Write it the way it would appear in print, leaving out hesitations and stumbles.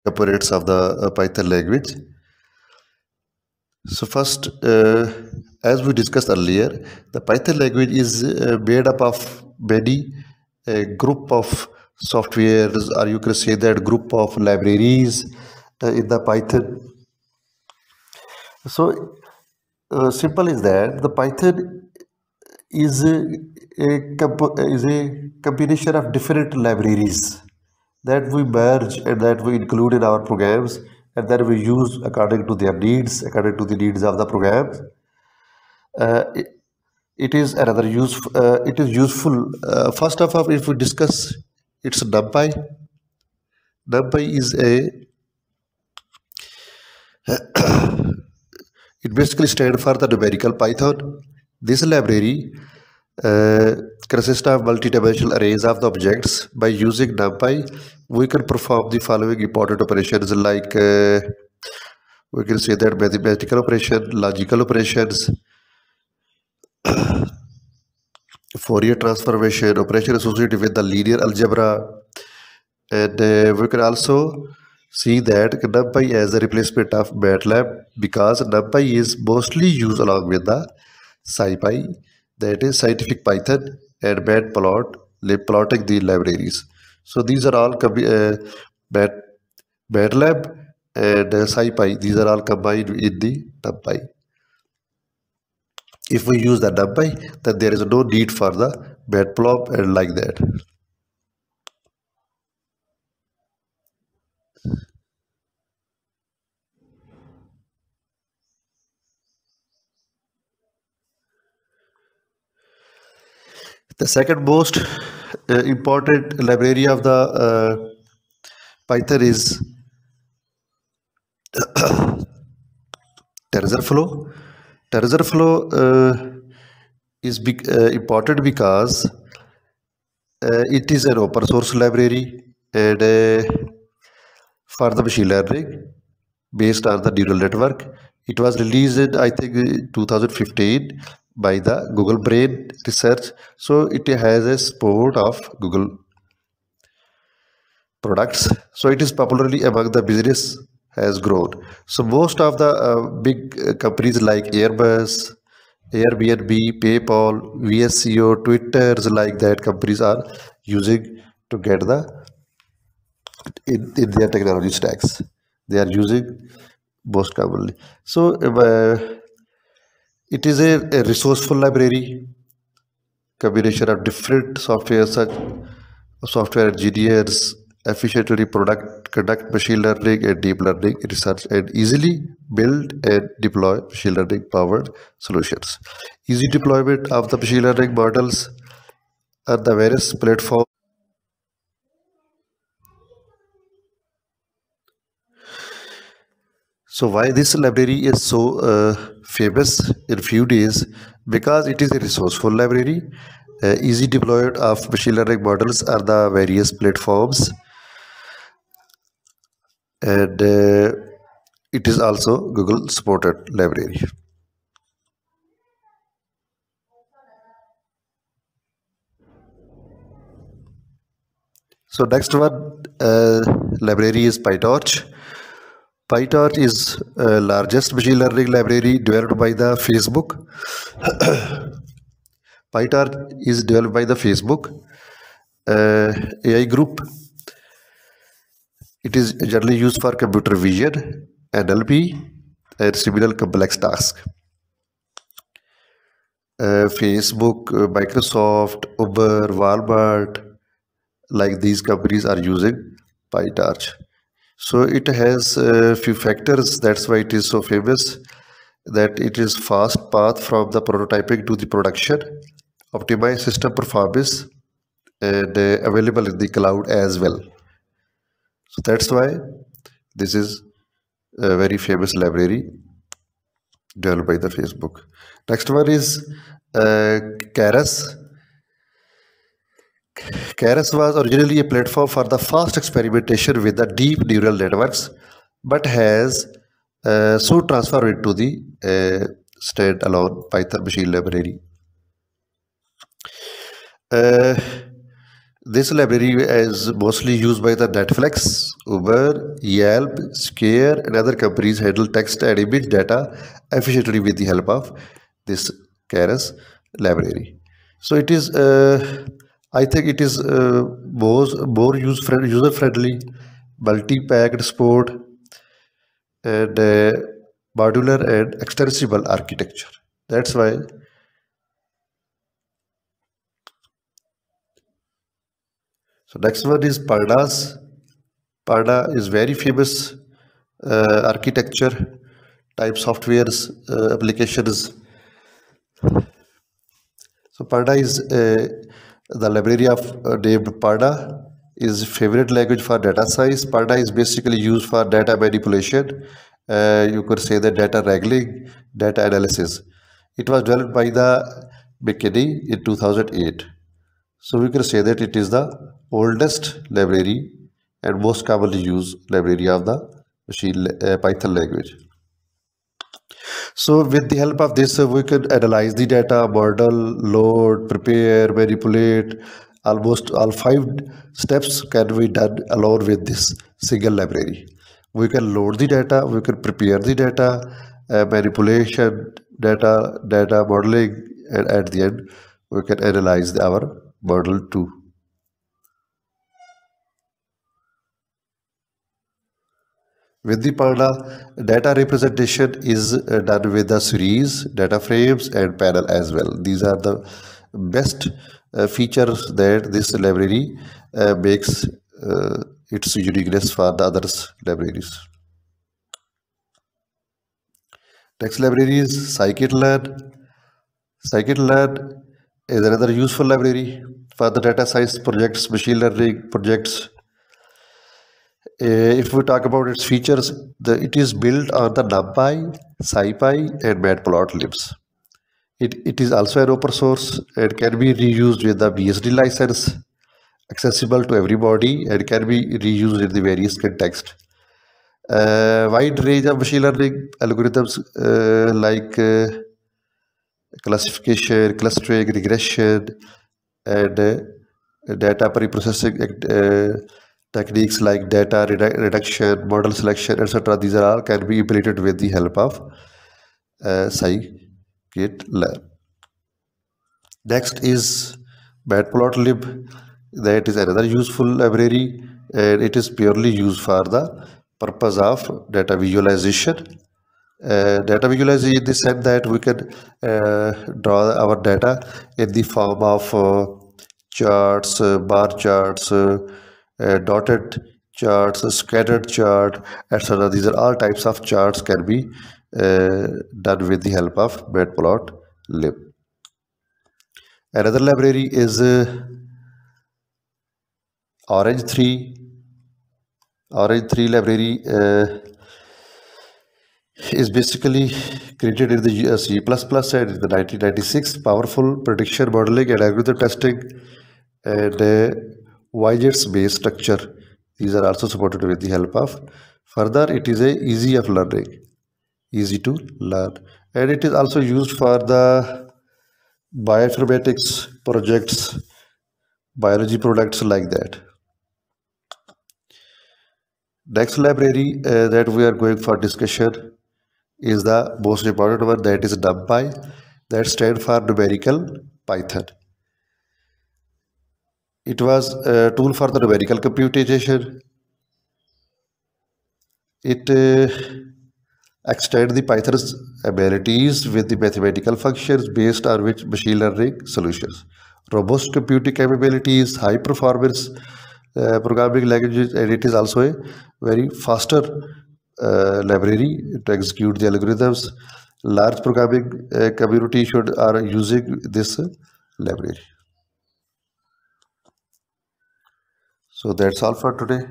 components of the Python language. So first, as we discussed earlier, the Python language is made up of many group of softwares, or you can say that group of libraries in the Python. So simple is that the Python is is a combination of different libraries that we merge and that we include in our programs, and that we use according to their needs, according to the needs of the programs. Uh, it, it is another use. It is useful. First of all, if we discuss its NumPy, NumPy is a it basically stands for the numerical Python. This library consists of multi-dimensional arrays of the objects. By using NumPy, we can perform the following important operations like we can say that mathematical operation, logical operations, Fourier transformation, operation associated with the linear algebra, and we can also see that NumPy as a replacement of MATLAB, because NumPy is mostly used along with the SciPy, that is scientific Python, and plotting the libraries. So these are all Mat, MATLAB and SciPy. These are all combined in the NumPy. If we use the NumPy, then there is no need for the Matplotlib and like that. The second most important library of the Python is TensorFlow. TensorFlow is important because it is an open source library, and for the machine learning based on the neural network. It was released in, I think, 2015 by the Google Brain Research. So it has a support of Google products. So it is popularly among the business has grown. So most of the big companies like Airbus, Airbnb, PayPal, VSCO, Twitters, like that companies are using to get the in their technology stacks. They are using most commonly. So it is a resourceful library, combination of different software such software engineers efficiently conduct machine learning and deep learning research, and easily build and deploy machine learning powered solutions. Easy deployment of the machine learning models on the various platforms. So why this library is so famous in few days? Because it is a resourceful library, easy deployment of machine learning models on the various platforms, and it is also Google supported library. So next one library is PyTorch. PyTorch is largest machine learning library developed by the Facebook. PyTorch is developed by the Facebook AI group. It is generally used for computer vision, NLP, and similar complex tasks. Facebook, Microsoft, Uber, Walmart, like these companies are using PyTorch. So it has a few factors. That's why it is so famous. That it is fast path from the prototyping to the production, optimized system performance, and available in the cloud as well. So that's why this is a very famous library developed by the Facebook. Next one is Keras. Keras was originally a platform for the fast experimentation with the deep neural networks, but has so transformed into the standalone Python machine library. Uh, This library is mostly used by the Netflix, Uber, Yelp, Scare, and other companies handle text and image data efficiently with the help of this Keras library. So it is, I think it is more user friendly, multi-packed support, and modular and extensible architecture. That's why. So next one is Pardas. Parda is very famous architecture type softwares applications. So Parda is the library of named Parda is favorite language for data science. Parda is basically used for data manipulation. You could say that data wrangling, data analysis. It was developed by the McKinney in 2008. So we can say that it is the oldest library and most commonly used library of the Python language. So with the help of this, we can analyze the data, model, load, prepare, manipulate. Almost all 5 steps can be done along with this single library. We can load the data, we can prepare the data, manipulation, data modeling, and at the end, we can analyze our model too. With the Panda, data representation is done with the series, data frames, and panel as well. These are the best features that this library makes its uniqueness for the others libraries. Next library is scikit-learn. Scikit-learn is another useful library for the data science projects, machine learning projects. If we talk about its features, it is built on the NumPy, SciPy, and Matplotlibs. It is also an open source and can be reused with the BSD license, accessible to everybody, and can be reused in the various contexts. Wide range of machine learning algorithms like classification, clustering, regression, and data preprocessing techniques like data reduction, model selection, etc. These are all can be implemented with the help of scikit-learn. Next is Matplotlib. That is another useful library, and it is purely used for the purpose of data visualization. Data visualization in the sense that we can draw our data in the form of charts, bar charts, dotted charts, scattered chart, etc. These are all types of charts can be done with the help of Matplotlib. Another library is Orange 3. Orange 3 library is basically created in the C++ and in the 1996. Powerful prediction modeling and algorithm testing and Weijers based structure. These are also supported with the help of. Further, it is easy of learning, easy to learn, and it is also used for the bioinformatics projects, biology products like that. Next library that we are going for discussion is the most important one, that is NumPy, that stands for numerical Python. It was a tool for the numerical computation. It extends the Python's abilities with the mathematical functions based on which machine learning solutions. Robust computing capabilities, high performance programming languages, and it is also a very faster library to execute the algorithms. Large programming community are using this library. So that's all for today.